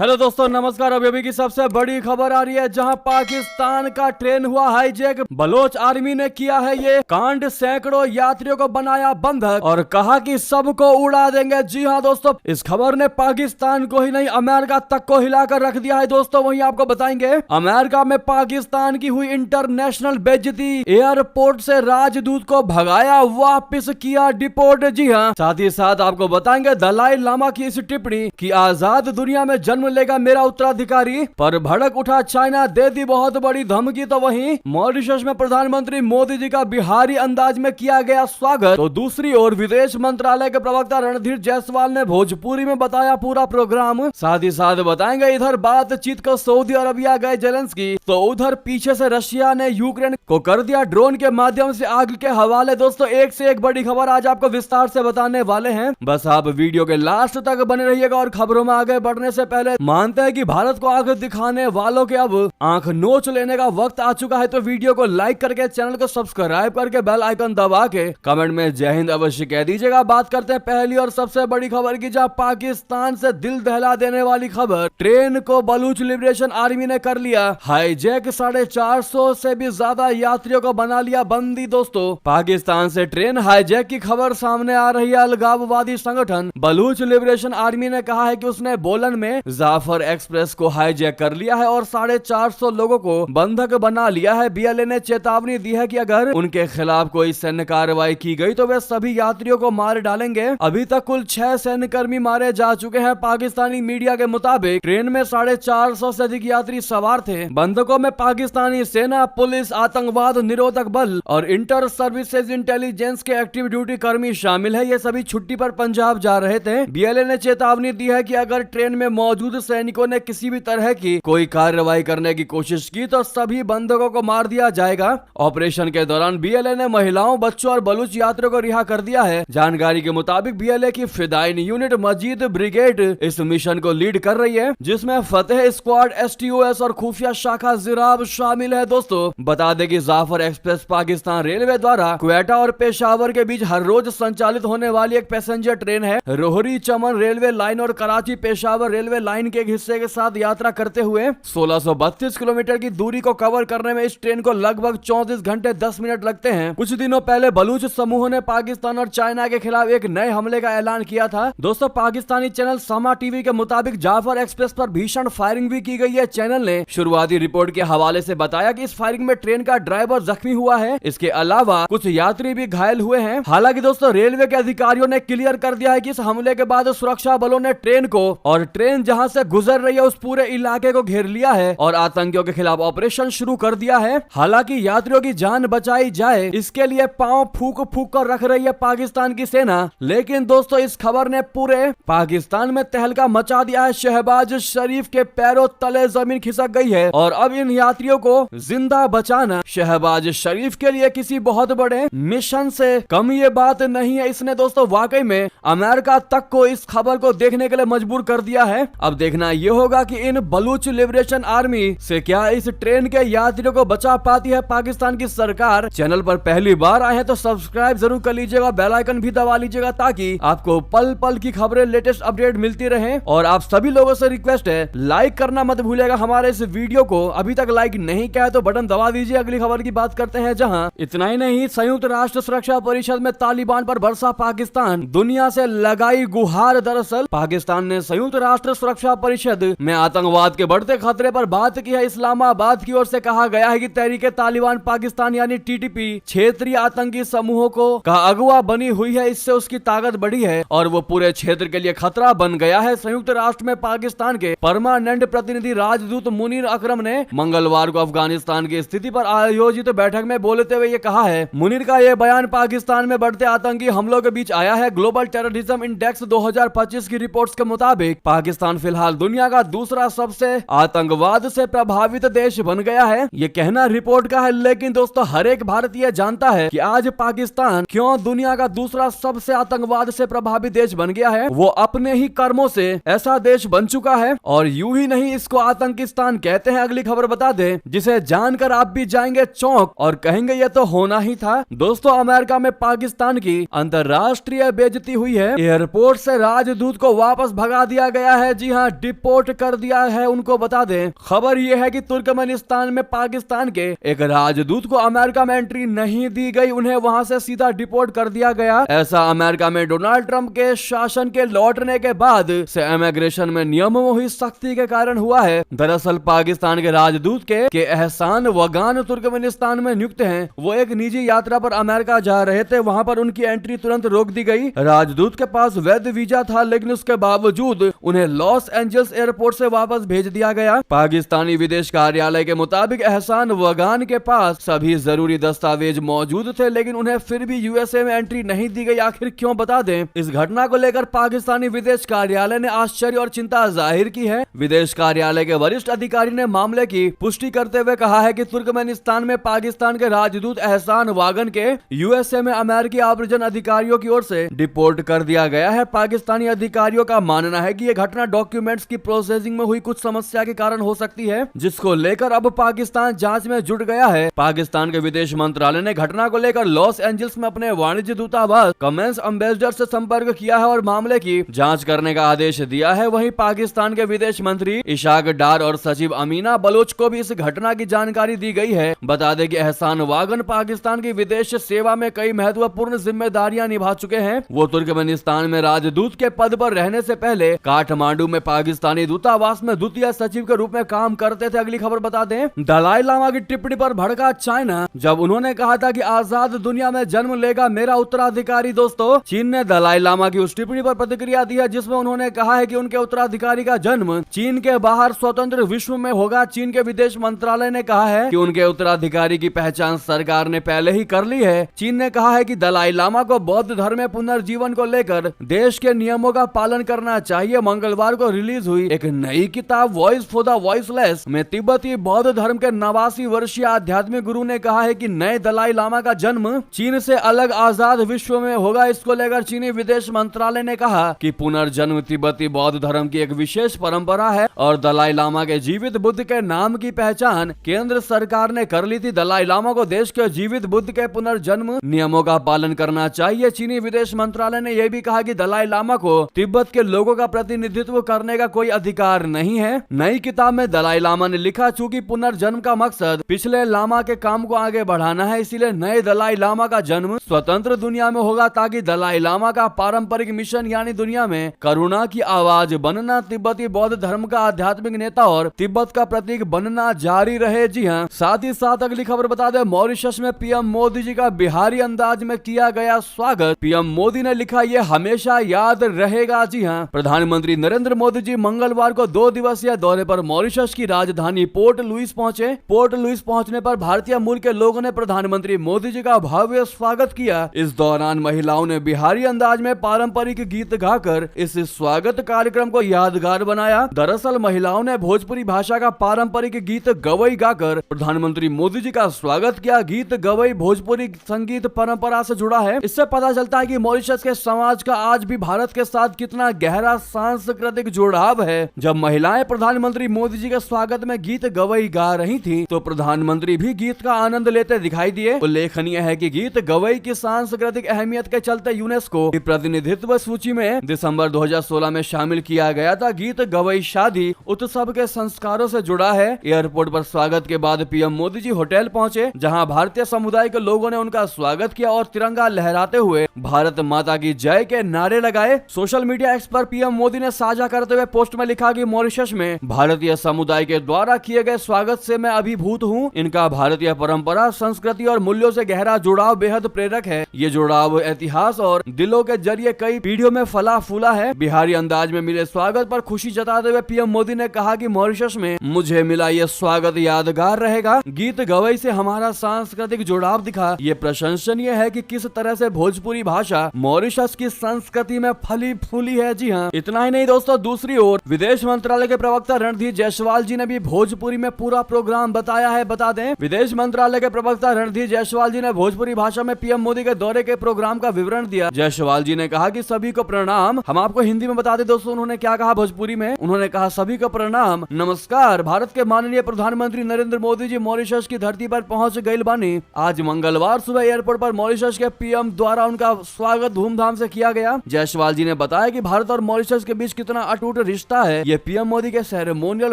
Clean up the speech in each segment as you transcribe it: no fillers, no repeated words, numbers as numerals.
Hello दोस्तों, नमस्कार। अभी की सबसे बड़ी खबर आ रही है, जहां पाकिस्तान का ट्रेन हुआ हाईजैक। बलोच आर्मी ने किया है ये कांड, सैकड़ों यात्रियों को बनाया बंधक और कहा कि सबको उड़ा देंगे। जी हां दोस्तों, इस खबर ने पाकिस्तान को ही नहीं अमेरिका तक को हिलाकर रख दिया है। दोस्तों वहीं आपको बताएंगे, अमेरिका में पाकिस्तान की हुई इंटरनेशनल बेइज्जती, एयरपोर्ट से राजदूत को भगाया, वापिस किया डिपोर्ट। जी हाँ, साथ ही साथ आपको बताएंगे दलाई लामा की इस टिप्पणी की आजाद दुनिया में जन्म लेगा मेरा उत्तराधिकारी पर भड़क उठा चाइना, दे दी बहुत बड़ी धमकी। तो वहीं मॉरिशस में प्रधानमंत्री मोदी जी का बिहारी अंदाज में किया गया स्वागत। तो दूसरी ओर विदेश मंत्रालय के प्रवक्ता रणधीर जायसवाल ने भोजपुरी में बताया पूरा प्रोग्राम। साथ ही साथ बताएंगे इधर बातचीत को सऊदी अरबिया गए जेलेंस्की, तो उधर पीछे से रशिया ने यूक्रेन को कर दिया ड्रोन के माध्यम से आग के हवाले। दोस्तों एक से एक बड़ी खबर आज आपको विस्तार से बताने वाले हैं, बस आप वीडियो के लास्ट तक बने रहिएगा। और खबरों में आगे बढ़ने से पहले मानते हैं कि भारत को आंख दिखाने वालों के अब आंख नोच लेने का वक्त आ चुका है, तो वीडियो को लाइक करके चैनल को सब्सक्राइब करके बेल आइकन दबा के कमेंट में जय हिंद अवश्य कह दीजिएगा। बात करते हैं पहली और सबसे बड़ी खबर की, जहां पाकिस्तान से दिल दहला देने वाली खबर, ट्रेन को बलूच लिबरेशन आर्मी ने कर लिया हाईजैक, 450 से भी ज्यादा यात्रियों को बना लिया बंदी। दोस्तों पाकिस्तान से ट्रेन हाईजैक की खबर सामने आ रही है। अलगाववादी संगठन बलूच लिबरेशन आर्मी ने कहा है कि उसने बोलन में जाफर एक्सप्रेस को हाईजैक कर लिया है और 450 लोगों को बंधक बना लिया है। बीएलए ने चेतावनी दी है कि अगर उनके खिलाफ कोई सैन्य कार्रवाई की गई तो वे सभी यात्रियों को मार डालेंगे। अभी तक कुल 6 सैन्य कर्मी मारे जा चुके हैं। पाकिस्तानी मीडिया के मुताबिक ट्रेन में 450 से अधिक यात्री सवार थे। बंधकों में पाकिस्तानी सेना, पुलिस, आतंकवाद निरोधक बल और इंटर सर्विसेज इंटेलिजेंस के एक्टिव ड्यूटी कर्मी शामिल है। ये सभी छुट्टी पर पंजाब जा रहे थे। बीएलए ने चेतावनी दी है कि अगर ट्रेन में मौजूद सैनिकों ने किसी भी तरह की कोई कार्रवाई करने की कोशिश की तो सभी बंधकों को मार दिया जाएगा। ऑपरेशन के दौरान बीएलए ने महिलाओं, बच्चों और बलूच यात्रियों को रिहा कर दिया है। जानकारी के मुताबिक बीएलए की फिदाइन यूनिट मजीद ब्रिगेड इस मिशन को लीड कर रही है, जिसमें फतेह स्क्वाड, एसटीओएस और खुफिया शाखा जिराब शामिल है। दोस्तों बता दें कि जाफर एक्सप्रेस पाकिस्तान रेलवे द्वारा क्वेटा और पेशावर के बीच हर रोज संचालित होने वाली एक पैसेंजर ट्रेन है। रोहरी चमन रेलवे लाइन और कराची पेशावर रेलवे लाइन के एक हिस्से के साथ यात्रा करते हुए 1632 किलोमीटर की दूरी को कवर करने में इस ट्रेन को लगभग 34 घंटे 10 मिनट लगते हैं। कुछ दिनों पहले बलूच समूह ने पाकिस्तान और चाइना के खिलाफ एक नए हमले का ऐलान किया था। दोस्तों पाकिस्तानी चैनल समा टीवी के मुताबिक जाफर एक्सप्रेस पर भीषण फायरिंग भी की गई है। चैनल ने शुरुआती रिपोर्ट के हवाले से बताया कि इस फायरिंग में ट्रेन का ड्राइवर जख्मी हुआ है। इसके अलावा कुछ यात्री भी घायल हुए हैं। हालांकि दोस्तों रेलवे के अधिकारियों ने क्लियर कर दिया है कि इस हमले के बाद सुरक्षा बलों ने ट्रेन को और ट्रेन जहां से गुजर रही है उस पूरे इलाके को घेर लिया है और आतंकियों के खिलाफ ऑपरेशन शुरू कर दिया है। हालांकि यात्रियों की जान बचाई जाए इसके लिए पांव फूक फूक कर रख रही है पाकिस्तान की सेना। लेकिन दोस्तों इस खबर ने पूरे पाकिस्तान में तहलका मचा दिया है। शहबाज शरीफ के पैरों तले जमीन खिसक गई है और अब इन यात्रियों को जिंदा बचाना शहबाज शरीफ के लिए किसी बहुत बड़े मिशन से कम ये बात नहीं है। इसने दोस्तों वाकई में अमेरिका तक को इस खबर को देखने के लिए मजबूर कर दिया है। अब देखना यह होगा कि इन बलूच लिबरेशन आर्मी से क्या इस ट्रेन के यात्रियों को बचा पाती है पाकिस्तान की सरकार। चैनल पर पहली बार आए हैं तो सब्सक्राइब जरूर कर लीजिएगा, बेल आइकन भी दबा लीजिएगा ताकि आपको पल पल की खबरें, लेटेस्ट अपडेट मिलती रहे। और आप सभी लोगों से रिक्वेस्ट है लाइक करना मत भूलिएगा हमारे इस वीडियो को। अभी तक लाइक नहीं किया है तो बटन दबा दीजिए। अगली खबर की बात करते हैं, जहां इतना ही नहीं, संयुक्त राष्ट्र सुरक्षा परिषद में तालिबान पर बरसा पाकिस्तान, दुनिया से लगाई गुहार। दरअसल पाकिस्तान ने संयुक्त राष्ट्र सुरक्षा परिषद में आतंकवाद के बढ़ते खतरे पर बात की है। इस्लामाबाद की ओर से कहा गया है कि तहरीके तालिबान पाकिस्तान यानी टीटीपी क्षेत्रीय आतंकी समूहों को का अगुवा बनी हुई है। इससे उसकी ताकत बढ़ी है और वो पूरे क्षेत्र के लिए खतरा बन गया है। संयुक्त राष्ट्र में पाकिस्तान के परमानेंट प्रतिनिधि राजदूत मुनीर अकरम ने मंगलवार को अफगानिस्तान की स्थिति पर आयोजित बैठक में बोलते हुए ये कहा है। मुनीर का यह बयान पाकिस्तान में बढ़ते आतंकी हमलों के बीच आया है। ग्लोबल टेररिज्म इंडेक्स 2025 की रिपोर्ट्स के मुताबिक पाकिस्तान फिलहाल दुनिया का दूसरा सबसे आतंकवाद से प्रभावित देश बन गया है। ये कहना रिपोर्ट का है, लेकिन दोस्तों हर एक भारतीय जानता है कि आज पाकिस्तान क्यों दुनिया का दूसरा सबसे आतंकवाद से प्रभावित देश बन गया है। वो अपने ही कर्मों से ऐसा देश बन चुका है और यूं ही नहीं, इसको आतंकिस्तान कहते हैं। अगली खबर बता दें जिसे जानकर आप भी जाएंगे चौंक और कहेंगे ये तो होना ही था। दोस्तों अमेरिका में पाकिस्तान की अंतरराष्ट्रीय बेइज्जती हुई है। एयरपोर्ट से राजदूत को वापस भगा दिया गया है। जी हाँ, डिपोर्ट कर दिया है। उनको बता दें, खबर यह है कि तुर्कमेनिस्तान में पाकिस्तान के एक राजदूत को अमेरिका में एंट्री नहीं दी गई, उन्हें वहां से सीधा डिपोर्ट कर दिया गया। ऐसा अमेरिका में डोनाल्ड ट्रंप के शासन के लौटने के बाद से इमिग्रेशन में नियमों में हुई सख्ती के कारण हुआ है। दरअसल पाकिस्तान के राजदूत के एहसान वगान तुर्कमेनिस्तान में नियुक्त हैं। वो एक निजी यात्रा पर अमेरिका जा रहे थे, वहां पर उनकी एंट्री तुरंत रोक दी गई। राजदूत के पास वैध वीजा था, लेकिन उसके बावजूद उन्हें लॉस एंजल्स एयरपोर्ट से वापस भेज दिया गया। पाकिस्तानी विदेश कार्यालय के मुताबिक एहसान वगान के पास सभी जरूरी दस्तावेज मौजूद थे, लेकिन उन्हें फिर भी यूएसए में एंट्री नहीं दी गई। आखिर क्यों, बता दें। इस घटना को लेकर पाकिस्तानी विदेश कार्यालय ने आश्चर्य और चिंता जाहिर की है। विदेश कार्यालय के वरिष्ठ अधिकारी ने मामले की पुष्टि करते हुए कहा है कि तुर्कमेनिस्तान में पाकिस्तान के राजदूत एहसान वागन के यूएसए में अमेरिकी आव्रजन अधिकारियों की ओर से डिपोर्ट कर दिया गया है। पाकिस्तानी अधिकारियों का मानना है कि यह घटना डॉक्यूमेंट्स की प्रोसेसिंग में हुई कुछ समस्या के कारण हो सकती है, जिसको लेकर अब पाकिस्तान जांच में जुट गया है। पाकिस्तान के विदेश मंत्रालय ने घटना को लेकर लॉस एंजल्स में अपने वाणिज्य दूतावास कमेंस एम्बेसडर से संपर्क किया है और मामले की जांच करने का आदेश दिया है। वहीं पाकिस्तान के विदेश मंत्री इशाक डार और सचिव अमीना बलोच को भी इस घटना की जानकारी दी गई है। बता दें कि एहसान वागन पाकिस्तान की विदेश सेवा में कई महत्वपूर्ण जिम्मेदारियां निभा चुके हैं। वो तुर्कमेनिस्तान में राजदूत के पद पर रहने से पहले काठमांडू में पाकिस्तानी दूतावास में द्वितीय सचिव के रूप में काम करते थे। अगली खबर बता दें, दलाई लामा की टिप्पणी पर भड़का चाइना, जब उन्होंने कहा था कि आजाद दुनिया में जन्म लेगा मेरा उत्तराधिकारी। दोस्तों, चीन ने दलाई लामा की उस टिप्पणी पर प्रतिक्रिया दी है जिसमें उन्होंने कहा है कि उनके उत्तराधिकारी का जन्म चीन के बाहर स्वतंत्र विश्व में होगा। चीन के विदेश मंत्रालय ने कहा है कि उनके उत्तराधिकारी की पहचान सरकार ने पहले ही कर ली है। चीन ने कहा है कि दलाई लामा को बौद्ध धर्म में पुनर्जीवन को लेकर देश के नियमों का पालन करना चाहिए। मंगलवार को रिलीज हुई एक नई किताब वॉइस फॉर द वॉइसलेस में तिब्बती बौद्ध धर्म के 89 वर्षीय आध्यात्मिक गुरु ने कहा है कि नए दलाई लामा का जन्म चीन से अलग आजाद विश्व में होगा। इसको लेकर चीनी विदेश मंत्रालय ने कहा कि पुनर्जन्म तिब्बती बौद्ध धर्म की एक विशेष परंपरा है और दलाई लामा के जीवित बुद्ध के नाम की पहचान केंद्र सरकार ने कर ली थी। दलाई लामा को देश के जीवित बुद्ध के पुनर्जन्म नियमों का पालन करना चाहिए। चीनी विदेश मंत्रालय ने यह भी कहा कि दलाई लामा को तिब्बत के लोगों का प्रतिनिधित्व करने का कोई अधिकार नहीं है। नई किताब में दलाई लामा ने लिखा, चूंकि पुनर्जन्म का मकसद पिछले लामा के काम को आगे बढ़ाना है, इसीलिए नए दलाई लामा का जन्म स्वतंत्र दुनिया में होगा ताकि दलाई लामा का पारंपरिक मिशन यानी दुनिया में करुणा की आवाज बनना, तिब्बती बौद्ध धर्म का आध्यात्मिक नेता और तिब्बत का प्रतीक बनना जारी रहे। जी हाँ, साथ ही साथ अगली खबर बता दें, मॉरिशस में पीएम मोदी जी का बिहारी अंदाज में किया गया स्वागत। पीएम मोदी ने लिखा, ये हमेशा याद रहेगा। जी हाँ, प्रधानमंत्री नरेंद्र मोदी जी मंगलवार को 2 दिवसीय दौरे पर मॉरिशस की राजधानी पोर्ट लुइस पहुंचे। पोर्ट लुइस पहुंचने पर भारतीय मूल के लोगों ने प्रधानमंत्री मोदी जी का भव्य स्वागत किया। इस दौरान महिलाओं ने बिहारी अंदाज में पारंपरिक गीत गाकर इस स्वागत कार्यक्रम को यादगार बनाया। दरअसल महिलाओं ने भोजपुरी भाषा का पारंपरिक गीत गवई गाकर प्रधानमंत्री मोदी जी का स्वागत किया। गीत गवई भोजपुरी संगीत परंपरा से जुड़ा है। इससे पता चलता है कि मॉरिशस के समाज का आज भी भारत के साथ कितना गहरा सांस्कृतिक जुड़ाव है। जब महिलाएं प्रधानमंत्री मोदी जी के स्वागत में गीत गवई गा रही थी तो प्रधानमंत्री भी गीत का आनंद लेते दिखाई दिए। उल्लेखनीय है कि गीत गवई की सांस्कृतिक अहमियत के चलते यूनेस्को की प्रतिनिधित्व सूची में दिसंबर 2016 में शामिल किया गया था। गीत गवई शादी उत्सव के संस्कारों से जुड़ा है। एयरपोर्ट पर स्वागत के बाद पीएम मोदी जी होटल पहुंचे, जहां भारतीय समुदाय के लोगों ने उनका स्वागत किया और तिरंगा लहराते हुए भारत माता की जय के नारे लगाए। सोशल मीडिया एक्स पर पीएम मोदी ने साझा करते हुए पोस्ट में लिखा कि मॉरिशस में भारतीय समुदाय के द्वारा किए गए स्वागत से मैं अभिभूत हूँ। इनका भारतीय परंपरा, संस्कृति और मूल्यों से गहरा जुड़ाव बेहद प्रेरक है। ये जुड़ाव इतिहास और दिलों के जरिए कई पीढ़ियों में फला फूला है। बिहारी अंदाज में मिले स्वागत पर खुशी जताते हुए पीएम मोदी ने कहा कि मॉरिशस में मुझे मिला ये स्वागत यादगार रहेगा। गीत गवई से हमारा सांस्कृतिक जुड़ाव दिखा। ये प्रशंसनीय है कि किस तरह से भोजपुरी भाषा मॉरिशस की संस्कृति में फली फूली है। जी हाँ, इतना ही नहीं दोस्तों, दूसरी ओर विदेश मंत्रालय के प्रवक्ता रणधीर जायसवाल जी ने भी भोजपुरी में पूरा प्रोग्राम बताया है। बता दें, विदेश मंत्रालय के प्रवक्ता रणधीर जायसवाल जी ने भोजपुरी भाषा में पीएम मोदी के दौरे के प्रोग्राम का विवरण दिया। जायसवाल जी ने कहा कि सभी को प्रणाम। हम आपको हिंदी में बता दें दोस्तों, उन्होंने क्या कहा भोजपुरी में। उन्होंने कहा, सभी को प्रणाम, नमस्कार। भारत के माननीय प्रधानमंत्री नरेंद्र मोदी जी मॉरिशस की धरती पर पहुंच गए बानी। आज मंगलवार सुबह एयरपोर्ट पर मॉरिशस के पीएम द्वारा उनका स्वागत धूमधाम से किया गया। जायसवाल जी ने बताया कि भारत और मॉरिशस के बीच कितना अटूट अटूट रिश्ता है, ये पीएम मोदी के सेरेमोनियल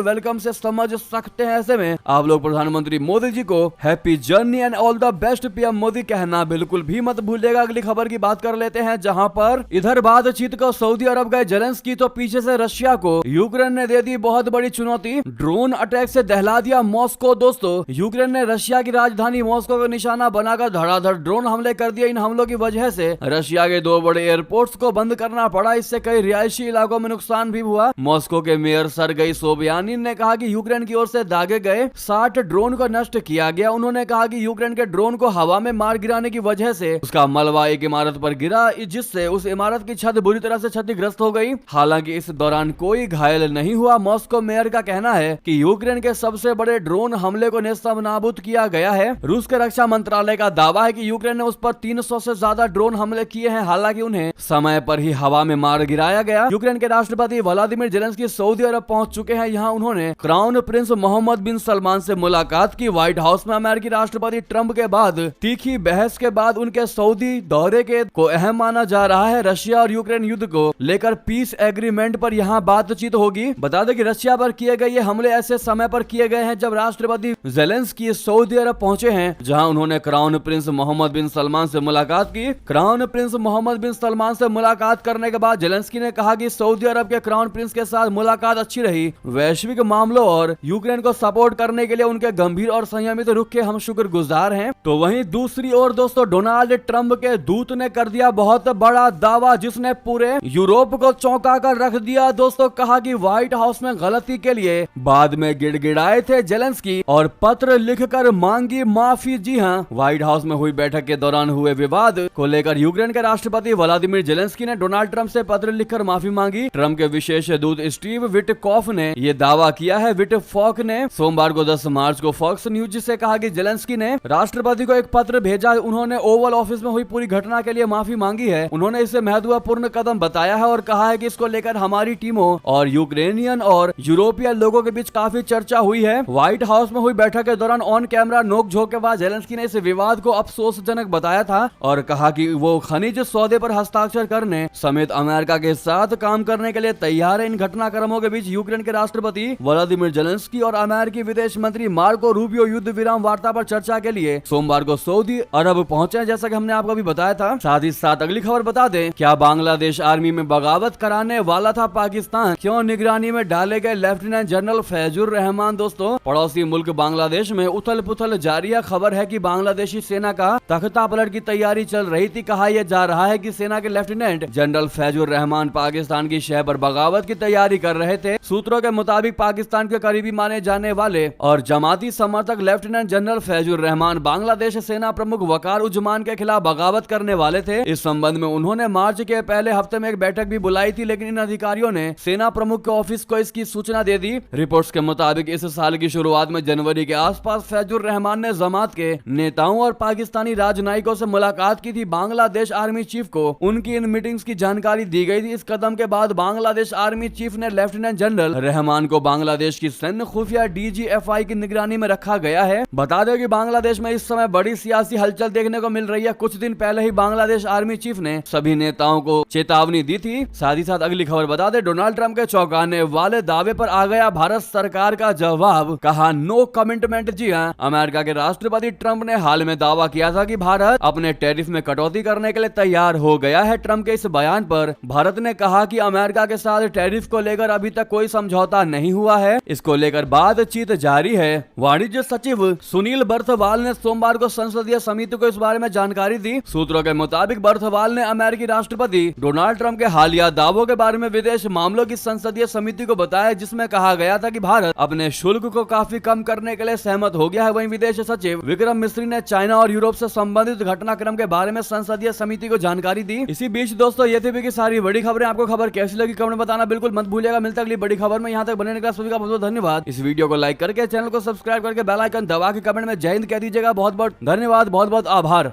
वेलकम से समझ सकते हैं। ऐसे में आप लोग प्रधानमंत्री मोदी जी को happy journey and all the best PM Modi कहना बिल्कुल भी मत भूलिएगा। अगली खबर की बात कर लेते हैं, जहां पर इधर बातचीत को सऊदी अरब गए जेलेंस्की, तो पीछे से रशिया को यूक्रेन ने दे दी बहुत बड़ी चुनौती। ड्रोन अटैक से दहला दिया मॉस्को। दोस्तों, यूक्रेन ने रशिया की राजधानी मॉस्को को निशाना बनाकर धड़ाधड़ ड्रोन हमले कर दिए। इन हमलों की वजह से रशिया के 2 बड़े एयरपोर्ट्स को बंद करना पड़ा। इससे कई रिहायशी इलाकों में नुकसान भी हुआ। मॉस्को के मेयर सरगई सोबियानिन ने कहा कि यूक्रेन की ओर से दागे गए 60 ड्रोन को नष्ट किया गया। उन्होंने कहा कि यूक्रेन के ड्रोन को हवा में मार गिराने की वजह से उसका मलबा एक इमारत पर गिरा, जिससे उस इमारत की छत बुरी तरह से क्षतिग्रस्त हो गई। हालांकि इस दौरान कोई घायल नहीं हुआ। मॉस्को मेयर का कहना है कि यूक्रेन के सबसे बड़े ड्रोन हमले को नेस्तनाबूद किया गया है। रूस के रक्षा मंत्रालय का दावा है कि यूक्रेन ने उस पर 300 से ज्यादा ड्रोन हमले किए हैं। हालांकि उन्हें समय पर ही हवा में मार गिराया गया। यूक्रेन के राष्ट्रपति व्लादिमीर जेलेंस्की सऊदी अरब पहुंच चुके हैं। यहाँ उन्होंने क्राउन प्रिंस मोहम्मद बिन सलमान से मुलाकात की। व्हाइट हाउस में अमेरिकी राष्ट्रपति ट्रंप के बाद तीखी बहस के बाद उनके सऊदी दौरे को अहम माना जा रहा है। रशिया और यूक्रेन युद्ध को लेकर पीस एग्रीमेंट पर यहाँ बातचीत होगी। बता दें कि रशिया पर किए गए ये हमले ऐसे समय पर किए गए हैं जब राष्ट्रपति जेलेंस्की सऊदी अरब पहुंचे हैं, जहां उन्होंने क्राउन प्रिंस मोहम्मद बिन सलमान से मुलाकात की। क्राउन प्रिंस मोहम्मद बिन सलमान से मुलाकात करने के बाद जेलेंस्की ने कहा कि सऊदी अरब के क्राउन प्रिंस के साथ मुलाकात अच्छी रही। वैश्विक मामलों और यूक्रेन को सपोर्ट करने के लिए उनके गंभीर और संयमित रुख के हम शुक्रगुजार हैं। तो वहीं दूसरी ओर दोस्तों, डोनाल्ड ट्रंप के दूत ने कर दिया बहुत बड़ा दावा, जिसने पूरे यूरोप को चौंका कर रख दिया। दोस्तों, कहा कि व्हाइट हाउस में गलती के लिए बाद में गिड़गिड़ाए थे जेलेंस्की और पत्र लिखकर मांगी माफी। जी हां, व्हाइट हाउस में हुई बैठक के दौरान हुए विवाद को लेकर यूक्रेन के राष्ट्रपति व्लादिमीर जेलेंस्की ने डोनाल्ड ट्रंप से पत्र लिखकर माफी मांगी। ट्रंप के विशेष दूत स्टीव विटकॉफ ने यह दावा किया है। विटकॉफ ने सोमवार को 10 मार्च को फॉक्स न्यूज से कहा कि जेलेंस्की ने राष्ट्रपति को एक पत्र भेजा। उन्होंने ओवल ऑफिस में हुई पूरी घटना के लिए माफी मांगी है। उन्होंने इसे महत्वपूर्ण कदम बताया है और कहा है कि इसको लेकर हमारी टीमों और यूक्रेनियन और यूरोपीय लोगों के बीच काफी चर्चा हुई है। व्हाइट हाउस में हुई बैठक के दौरान ऑन कैमरा नोकझोंक के बाद जेलेंस्की ने इस विवाद को अफसोसजनक बताया था और कहा कि वो खनिज सौदे पर हस्ताक्षर करने समेत अमेरिका के साथ काम करने के लिए तैयार है। इन घटनाक्रमों के बीच यूक्रेन के राष्ट्रपति व्लादिमीर जेलेंस्की और अमेरिकी विदेश मंत्री मार्को रूबियो युद्ध विराम वार्ता पर चर्चा के लिए सोमवार को सऊदी अरब पहुंचे, जैसा कि हमने आपको भी बताया था। साथ ही साथ अगली खबर बता दें, क्या बांग्लादेश आर्मी में बगावत कराने वाला था पाकिस्तान? क्यों निगरानी में डाले गए लेफ्टिनेंट जनरल फैजुर रहमान? दोस्तों, पड़ोसी मुल्क बांग्लादेश में उथल पुथल जारी है। खबर है कि बांग्लादेशी सेना का तख्ता पलट की तैयारी चल रही थी। कहा यह जा रहा है कि सेना के लेफ्टिनेंट जनरल फैजुर रहमान पाकिस्तान की शह पर बगावत की तैयारी कर रहे थे। सूत्रों के मुताबिक पाकिस्तान के करीबी माने जाने वाले और जमाती समर्थक लेफ्टिनेंट जनरल फैजुर रहमान बांग्लादेश सेना प्रमुख वकार उजमान के खिलाफ बगावत करने वाले थे। इस संबंध में उन्होंने मार्च के पहले हफ्ते में एक बैठक भी बुलाई थी, लेकिन इन अधिकारियों ने सेना प्रमुख के ऑफिस को इसकी सूचना दे दी। रिपोर्ट्स के मुताबिक इस साल की शुरुआत में जनवरी के आसपास फैजुर रहमान ने जमात के नेताओं और पाकिस्तानी राजनयिकों से मुलाकात की थी। बांग्लादेश आर्मी चीफ को उनकी इन मीटिंग्स की जानकारी दी गई थी। इस कदम के बाद बांग्लादेश आर्मी चीफ ने लेफ्टिनेंट जनरल रहमान को बांग्लादेश की सैन्य खुफिया DGFI की निगरानी में रखा गया है। बता दें कि बांग्लादेश में इस समय बड़ी सियासी हलचल देखने को मिल रही है। कुछ दिन पहले ही बांग्लादेश आर्मी चीफ ने सभी नेताओं को चेतावनी दी थी। साथ ही साथ अगली खबर बता दें, डोनाल्ड ट्रंप के चौंकाने वाले दावे पर आ गया भारत सरकार का जवाब। कहा नो कमिटमेंट। जी हां, अमेरिका के राष्ट्रपति ट्रंप ने हाल में दावा किया था कि भारत अपने टैरिफ में कटौती करने के लिए तैयार हो गया है। ट्रंप के इस बयान पर भारत ने कहा कि अमेरिका के साथ टैरिफ को लेकर अभी तक कोई समझौता नहीं हुआ है। इसको लेकर बातचीत जारी है। वाणिज्य सचिव सुनील बर्थवाल ने सोमवार को संसदीय समिति को इस बारे में जानकारी दी। सूत्रों के मुताबिक बर्थवाल ने अमेरिकी राष्ट्रपति डोनाल्ड ट्रंप के हालिया दावों के बारे में विदेश मामलों की संसदीय समिति को बताया, जिसमें कहा गया था कि भारत अपने शुल्क को काफी कम करने के लिए सहमत हो गया है। वहीं विदेश सचिव विक्रम मिस्री ने चाइना और यूरोप से संबंधित घटनाक्रम के बारे में संसदीय समिति को जानकारी दी। इसी बीच दोस्तों, ये थी की सारी बड़ी खबरें। आपको खबर कैसी लगी कमेंट में बताना बिल्कुल मत भूलिएगा। मिलता अगली बड़ी खबर में। यहाँ तक बने का सभी का बहुत धन्यवाद। इस वीडियो को लाइक करके चैनल को सब्सक्राइब करके बेल आइकन दबा के कमेंट में जय हिंद कह दीजिएगा। बहुत बहुत धन्यवाद, बहुत बहुत आभार।